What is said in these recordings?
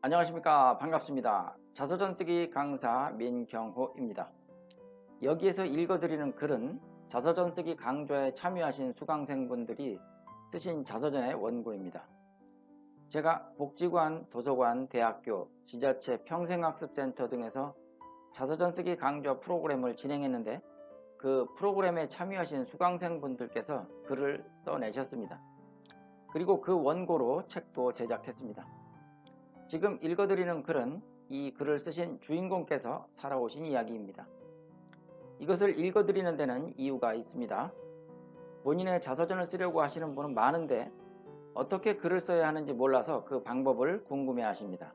안녕하십니까. 반갑습니다. 자서전 쓰기 강사 민경호입니다. 여기에서 읽어드리는 글은 자서전 쓰기 강좌에 참여하신 수강생분들이 쓰신 자서전의 원고입니다. 제가 복지관, 도서관, 대학교, 지자체, 평생학습센터 등에서 자서전 쓰기 강좌 프로그램을 진행했는데 그 프로그램에 참여하신 수강생분들께서 글을 써내셨습니다. 그리고 그 원고로 책도 제작했습니다. 지금 읽어드리는 글은 이 글을 쓰신 주인공께서 살아오신 이야기입니다. 이것을 읽어드리는 데는 이유가 있습니다. 본인의 자서전을 쓰려고 하시는 분은 많은데 어떻게 글을 써야 하는지 몰라서 그 방법을 궁금해 하십니다.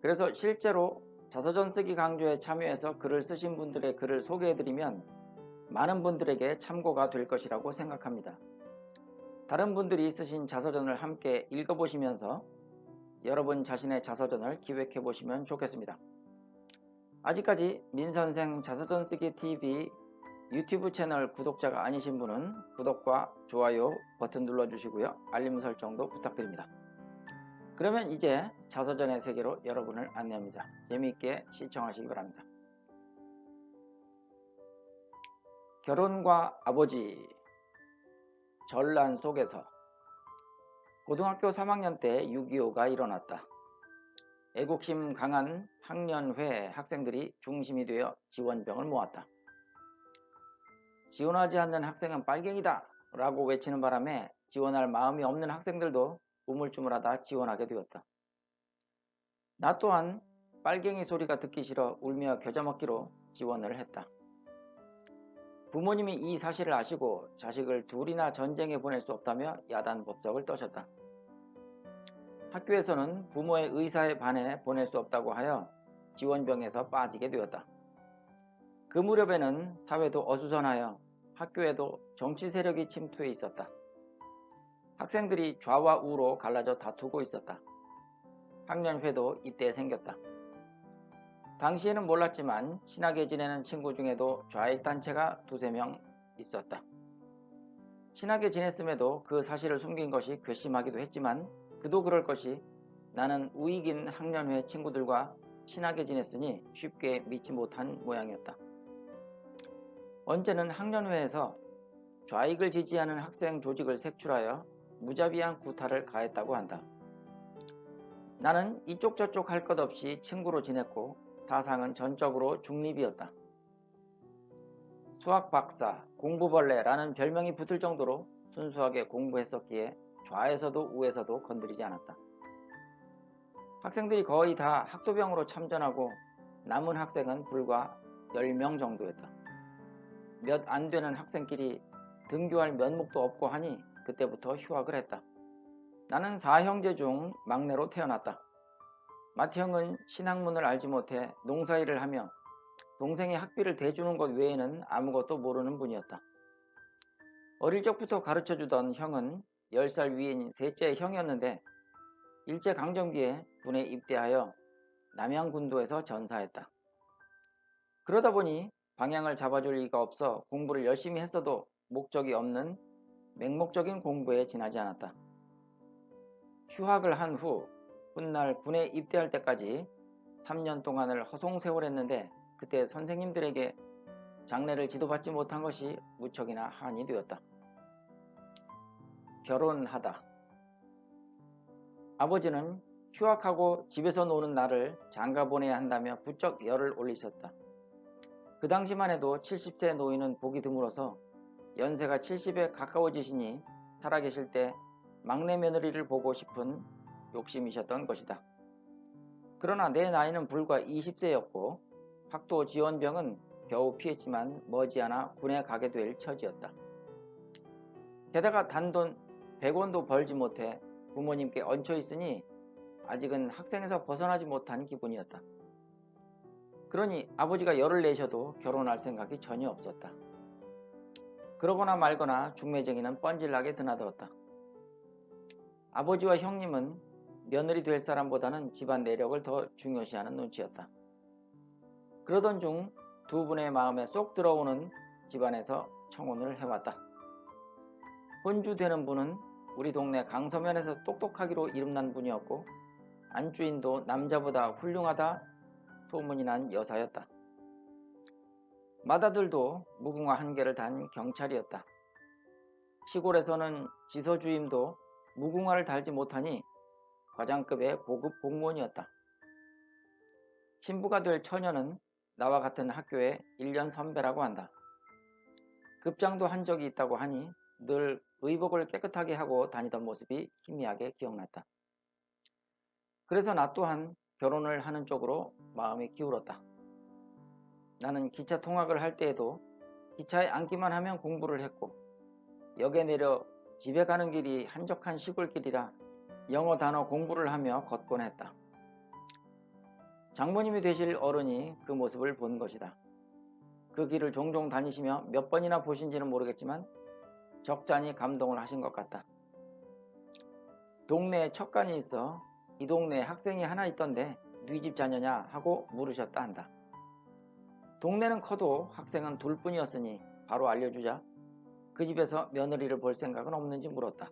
그래서 실제로 자서전 쓰기 강좌에 참여해서 글을 쓰신 분들의 글을 소개해드리면 많은 분들에게 참고가 될 것이라고 생각합니다. 다른 분들이 쓰신 자서전을 함께 읽어보시면서 여러분 자신의 자서전을 기획해 보시면 좋겠습니다. 아직까지 민선생 자서전 쓰기 TV 유튜브 채널 구독자가 아니신 분은 구독과 좋아요 버튼 눌러주시고요. 알림 설정도 부탁드립니다. 그러면 이제 자서전의 세계로 여러분을 안내합니다. 재미있게 시청하시기 바랍니다. 결혼과 아버지. 전란 속에서. 고등학교 3학년 때 6.25가 일어났다. 애국심 강한 학년회 학생들이 중심이 되어 지원병을 모았다. 지원하지 않는 학생은 빨갱이다 라고 외치는 바람에 지원할 마음이 없는 학생들도 우물쭈물하다 지원하게 되었다. 나 또한 빨갱이 소리가 듣기 싫어 울며 겨자먹기로 지원을 했다. 부모님이 이 사실을 아시고 자식을 둘이나 전쟁에 보낼 수 없다며 야단법석을 떠셨다. 학교에서는 부모의 의사에 반해 보낼 수 없다고 하여 지원병에서 빠지게 되었다. 그 무렵에는 사회도 어수선하여 학교에도 정치 세력이 침투해 있었다. 학생들이 좌와 우로 갈라져 다투고 있었다. 학년회도 이때 생겼다. 당시에는 몰랐지만 친하게 지내는 친구 중에도 좌익 단체가 두세 명 있었다. 친하게 지냈음에도 그 사실을 숨긴 것이 괘씸하기도 했지만 그도 그럴 것이 나는 우익인 학년회 친구들과 친하게 지냈으니 쉽게 믿지 못한 모양이었다. 언제는 학년회에서 좌익을 지지하는 학생 조직을 색출하여 무자비한 구타를 가했다고 한다. 나는 이쪽 저쪽 할 것 없이 친구로 지냈고 사상은 전적으로 중립이었다. 수학 박사, 공부벌레라는 별명이 붙을 정도로 순수하게 공부했었기에 좌에서도 우에서도 건드리지 않았다. 학생들이 거의 다 학도병으로 참전하고 남은 학생은 불과 10명 정도였다. 몇 안 되는 학생끼리 등교할 면목도 없고 하니 그때부터 휴학을 했다. 나는 4형제 중 막내로 태어났다. 맏형은 신학문을 알지 못해 농사일을 하며 동생이 학비를 대주는 것 외에는 아무것도 모르는 분이었다. 어릴 적부터 가르쳐주던 형은 10살 위인 셋째 형이었는데 일제강점기에 군에 입대하여 남양군도에서 전사했다. 그러다 보니 방향을 잡아줄 리가 없어 공부를 열심히 했어도 목적이 없는 맹목적인 공부에 지나지 않았다. 휴학을 한 후 훗날 군에 입대할 때까지 3년 동안을 허송세월했는데 그때 선생님들에게 장래를 지도받지 못한 것이 무척이나 한이 되었다. 결혼하다. 아버지는 휴학하고 집에서 노는 나를 장가 보내야 한다며 부쩍 열을 올리셨다. 그 당시만 해도 70세 노인은 보기 드물어서 연세가 70에 가까워지시니 살아계실 때 막내 며느리를 보고 싶은 욕심이셨던 것이다. 그러나 내 나이는 불과 20세였고 학도 지원병은 겨우 피했지만 머지않아 군에 가게 될 처지였다. 게다가 단돈 100원도 벌지 못해 부모님께 얹혀 있으니 아직은 학생에서 벗어나지 못한 기분이었다. 그러니 아버지가 열을 내셔도 결혼할 생각이 전혀 없었다. 그러거나 말거나 중매쟁이는 뻔질나게 드나들었다. 아버지와 형님은 며느리 될 사람보다는 집안 내력을 더 중요시하는 눈치였다. 그러던 중 두 분의 마음에 쏙 들어오는 집안에서 청혼을 해왔다. 혼주되는 분은 우리 동네 강서면에서 똑똑하기로 이름난 분이었고 안주인도 남자보다 훌륭하다 소문이 난 여사였다. 맏아들도 무궁화 한 개를 단 경찰이었다. 시골에서는 지서주임도 무궁화를 달지 못하니 과장급의 고급 공무원이었다. 신부가 될 처녀는 나와 같은 학교의 1년 선배라고 한다. 급장도 한 적이 있다고 하니 늘 의복을 깨끗하게 하고 다니던 모습이 희미하게 기억났다. 그래서 나 또한 결혼을 하는 쪽으로 마음이 기울었다. 나는 기차 통학을 할 때에도 기차에 앉기만 하면 공부를 했고 역에 내려 집에 가는 길이 한적한 시골길이라 영어 단어 공부를 하며 걷곤 했다. 장모님이 되실 어른이 그 모습을 본 것이다. 그 길을 종종 다니시며 몇 번이나 보신지는 모르겠지만 적잖이 감동을 하신 것 같다. 동네에 척간이 있어 이 동네에 학생이 하나 있던데 네 집 자녀냐 하고 물으셨다 한다. 동네는 커도 학생은 둘뿐이었으니 바로 알려주자 그 집에서 며느리를 볼 생각은 없는지 물었다.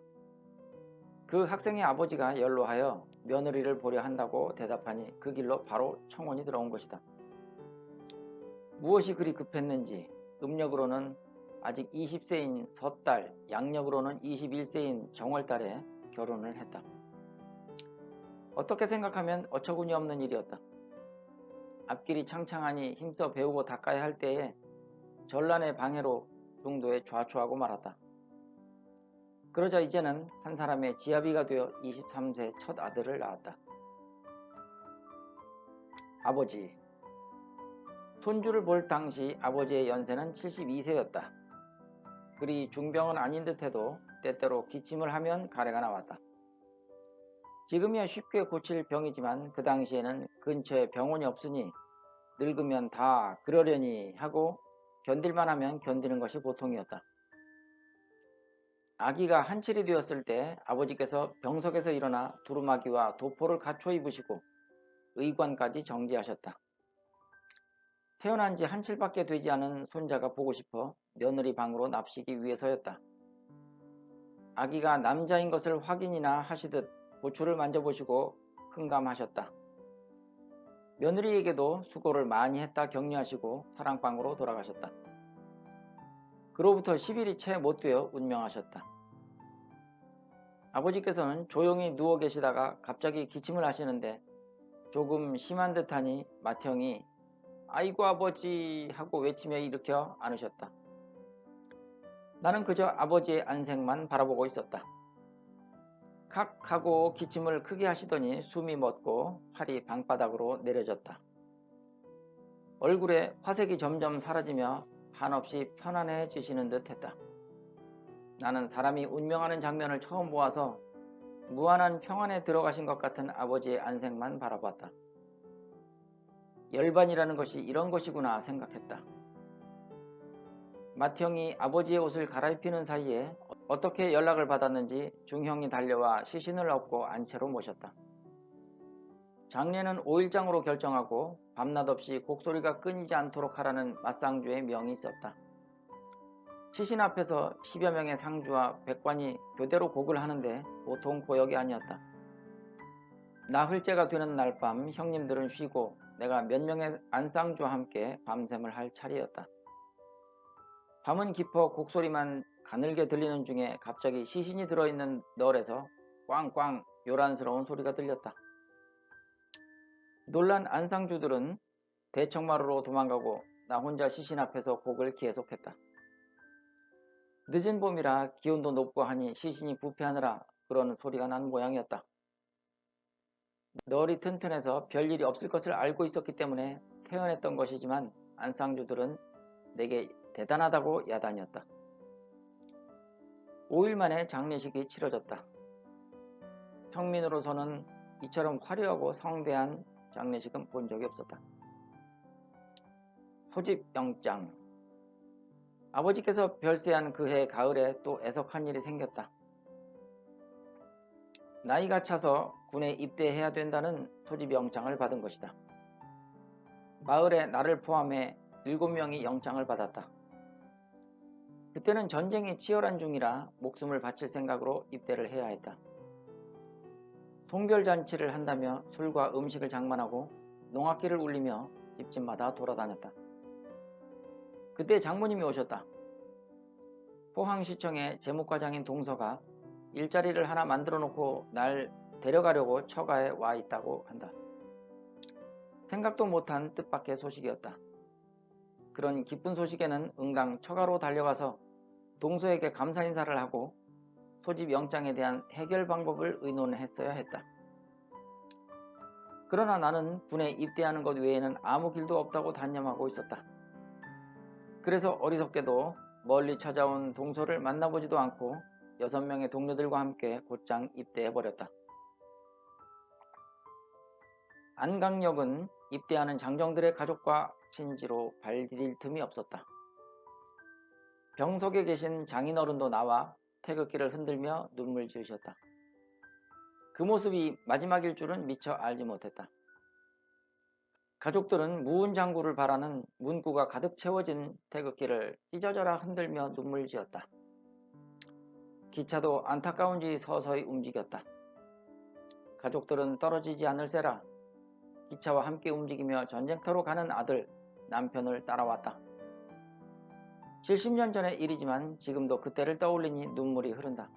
그 학생의 아버지가 연로하여 며느리를 보려 한다고 대답하니 그 길로 바로 청혼이 들어온 것이다. 무엇이 그리 급했는지 음력으로는 아직 20세인 섣달, 양력으로는 21세인 정월달에 결혼을 했다. 어떻게 생각하면 어처구니 없는 일이었다. 앞길이 창창하니 힘써 배우고 닦아야 할 때에 전란의 방해로 중도에 좌초하고 말았다. 그러자 이제는 한 사람의 지아비가 되어 23세 첫 아들을 낳았다. 아버지. 손주를 볼 당시 아버지의 연세는 72세였다. 그리 중병은 아닌 듯해도 때때로 기침을 하면 가래가 나왔다. 지금이야 쉽게 고칠 병이지만 그 당시에는 근처에 병원이 없으니 늙으면 다 그러려니 하고 견딜만 하면 견디는 것이 보통이었다. 아기가 한칠이 되었을 때 아버지께서 병석에서 일어나 두루마기와 도포를 갖춰 입으시고 의관까지 정지하셨다. 태어난 지 한칠밖에 되지 않은 손자가 보고 싶어 며느리 방으로 납시기 위해서였다. 아기가 남자인 것을 확인이나 하시듯 고추를 만져보시고 흥감하셨다. 며느리에게도 수고를 많이 했다 격려하시고 사랑방으로 돌아가셨다. 그로부터 10일이 채 못 되어 운명하셨다. 아버지께서는 조용히 누워 계시다가 갑자기 기침을 하시는데 조금 심한 듯하니 맏형이 아이고 아버지 하고 외치며 일으켜 안으셨다. 나는 그저 아버지의 안색만 바라보고 있었다. 칵 하고 기침을 크게 하시더니 숨이 멎고 팔이 방바닥으로 내려졌다. 얼굴에 화색이 점점 사라지며 한없이 편안해지시는 듯 했다. 나는 사람이 운명하는 장면을 처음 보아서 무한한 평안에 들어가신 것 같은 아버지의 안색만 바라봤다. 열반이라는 것이 이런 것이구나 생각했다. 맏형이 아버지의 옷을 갈아입히는 사이에 어떻게 연락을 받았는지 중형이 달려와 시신을 업고 안채로 모셨다. 장례는 5일장으로 결정하고 밤낮 없이 곡소리가 끊이지 않도록 하라는 맞상주의 명이 있었다. 시신 앞에서 10여 명의 상주와 백관이 교대로 곡을 하는데 보통 고역이 아니었다. 나흘째가 되는 날 밤 형님들은 쉬고 내가 몇 명의 안상주와 함께 밤샘을 할 차례였다. 밤은 깊어 곡소리만 가늘게 들리는 중에 갑자기 시신이 들어있는 널에서 꽝꽝 요란스러운 소리가 들렸다. 놀란 안상주들은 대청마루로 도망가고 나 혼자 시신 앞에서 곡을 계속했다. 늦은 봄이라 기온도 높고 하니 시신이 부패하느라 그러는 소리가 난 모양이었다. 널이 튼튼해서 별일이 없을 것을 알고 있었기 때문에 태어났던 것이지만 안상주들은 내게 대단하다고 야단이었다. 5일 만에 장례식이 치러졌다. 평민으로서는 이처럼 화려하고 성대한 장례식은 본 적이 없었다. 소집 영장. 아버지께서 별세한 그해 가을에 또 애석한 일이 생겼다. 나이가 차서 군에 입대해야 된다는 소집 영장을 받은 것이다. 마을에 나를 포함해 7명이 영장을 받았다. 그때는 전쟁이 치열한 중이라 목숨을 바칠 생각으로 입대를 해야 했다. 송별잔치를 한다며 술과 음식을 장만하고 농악기를 울리며 집집마다 돌아다녔다. 그때 장모님이 오셨다. 포항시청의 재무과장인 동서가 일자리를 하나 만들어 놓고 날 데려가려고 처가에 와 있다고 한다. 생각도 못한 뜻밖의 소식이었다. 그런 기쁜 소식에는 응당 처가로 달려가서 동서에게 감사 인사를 하고 소집 영장에 대한 해결 방법을 의논했어야 했다. 그러나 나는 군에 입대하는 것 외에는 아무 길도 없다고 단념하고 있었다. 그래서 어리석게도 멀리 찾아온 동서를 만나보지도 않고 6명의 동료들과 함께 곧장 입대해버렸다. 안강역은 입대하는 장정들의 가족과 친지로 발디딜 틈이 없었다. 병석에 계신 장인어른도 나와 태극기를 흔들며 눈물 지으셨다. 그 모습이 마지막일 줄은 미처 알지 못했다. 가족들은 무은장구를 바라는 문구가 가득 채워진 태극기를 찢어져라 흔들며 눈물 지었다. 기차도 안타까운지 서서히 움직였다. 가족들은 떨어지지 않을세라 기차와 함께 움직이며 전쟁터로 가는 아들, 남편을 따라왔다. 70년 전의 일이지만 지금도 그때를 떠올리니 눈물이 흐른다.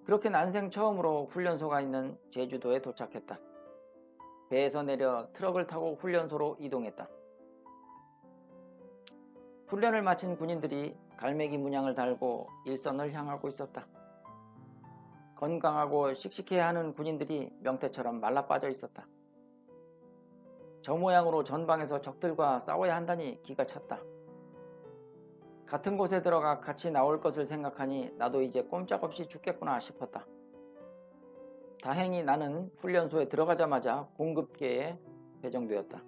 그렇게 난생 처음으로 훈련소가 있는 제주도에 도착했다. 배에서 내려 트럭을 타고 훈련소로 이동했다. 훈련을 마친 군인들이 갈매기 문양을 달고 일선을 향하고 있었다. 건강하고 씩씩해야 하는 군인들이 명태처럼 말라빠져 있었다. 저 모양으로 전방에서 적들과 싸워야 한다니 기가 찼다. 같은 곳에 들어가 같이 나올 것을 생각하니 나도 이제 꼼짝없이 죽겠구나 싶었다. 다행히 나는 훈련소에 들어가자마자 공급계에 배정되었다.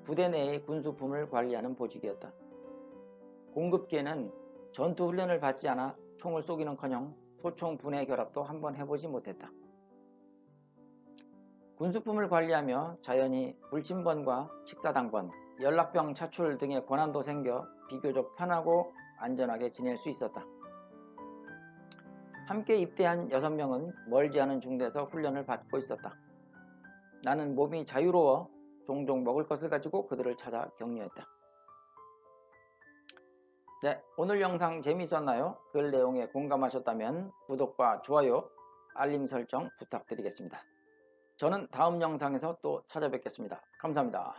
부대 내의 군수품을 관리하는 보직이었다. 공급계는 전투훈련을 받지 않아 총을 쏘기는커녕 소총 분해 결합도 한번 해보지 못했다. 군수품을 관리하며 자연히 불침번과 식사당번, 연락병 차출 등의 권한도 생겨 비교적 편하고 안전하게 지낼 수 있었다. 함께 입대한 6명은 멀지 않은 중대에서 훈련을 받고 있었다. 나는 몸이 자유로워 종종 먹을 것을 가지고 그들을 찾아 격려했다. 네, 오늘 영상 재미있었나요? 글 내용에 공감하셨다면 구독과 좋아요, 알림 설정 부탁드리겠습니다. 저는 다음 영상에서 또 찾아뵙겠습니다. 감사합니다.